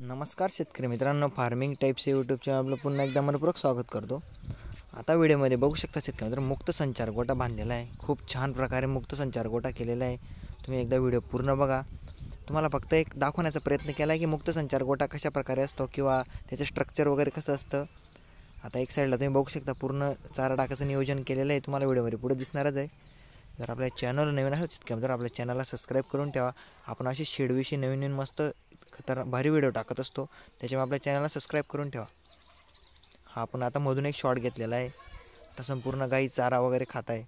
नमस्कार शेतकरी मित्रांनो, फार्मिंग टाइप्स या यूट्यूब चॅनलला पुन्हा एकदा मनपूर्वक स्वागत करतो। आता व्हिडिओमध्ये बघू शकता शेतकरी मित्रांनो, मुक्त संचार गोटा बांधलेला आहे। खूप छान प्रकारे मुक्त संचार गोटा केलेला आहे। तुम्ही एकदा व्हिडिओ पूर्ण बघा। तुम्हाला फक्त एक दाखवण्याचा प्रयत्न केला आहे की मुक्त संचार गोटा कशा प्रकारे असतो किंवा त्याचे स्ट्रक्चर वगैरे कसं असतं। आता एक साईडला तुम्ही बघू शकता पूर्ण चारा टाकायचं नियोजन केलेलं आहे। तुम्हाला व्हिडिओमध्ये पुढे दिसणारच आहे। जर आपल्या चॅनल नवीन असेल शेतकरी तर आपल्या चॅनलला सबस्क्राईब करून ठेवा। आपण अशी शेडविषयी नवीन मस्त तर भारी व्हिडिओ टाकत असतो, त्याच्यामुळे आपल्या चॅनलला सबस्क्राईब करून ठेवा। हा आपण आता मधून एक शॉट घेतलेला आहे। तर संपूर्ण गाई चारा वगैरे खात आहे।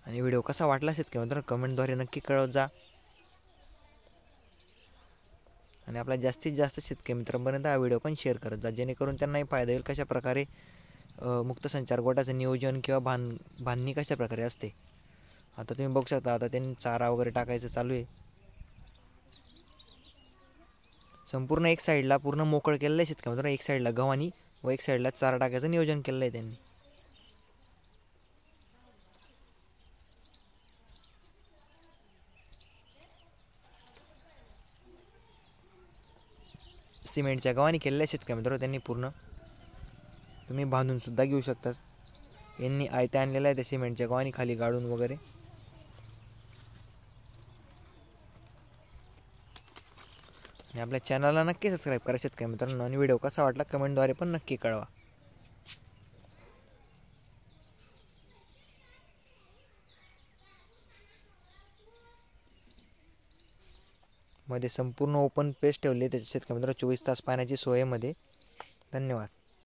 आणि व्हिडिओ कसा वाटला शेतकरी मित्रांनो कमेंटद्वारे नक्की कळवत जा। आणि आपल्या जास्तीत जास्त शेतकरी मित्रांपर्यंत हा व्हिडिओ पण शेअर करत जा, जेणेकरून त्यांनाही फायदा होईल कशा प्रकारे मुक्त संचार गोटाचं नियोजन किंवा बांधणी कशा प्रकारे असते। आता तुम्ही बघू शकता आता त्यांनी चारा वगैरे टाकायचं चालू आहे। संपूर्ण एक साईडला पूर्ण मोकळ केलेलं आहे शेतकरी मित्रांनो, एक साईडला गव्हाणी व एक साईडला चारा टाकायचं नियोजन केलेलं आहे त्यांनी। सिमेंटच्या गव्हाणी केलेल्या शेतकरी मित्रांनो त्यांनी पूर्ण, तुम्ही बांधून सुद्धा घेऊ शकता। यांनी आयत्या आणलेल्या आहे त्या सिमेंटच्या गव्हाणी खाली गाडून वगैरे। आणि आपल्या चॅनलला नक्की सबस्क्राईब करा शेतकरी मित्रांनो। आणि व्हिडिओ कसा वाटला कमेंटद्वारे पण नक्की कळवा। मध्ये संपूर्ण ओपन पेस ठेवली त्याच्या शेतकरी मित्रांनो 24 तास पाण्याची सोय मध्ये। धन्यवाद।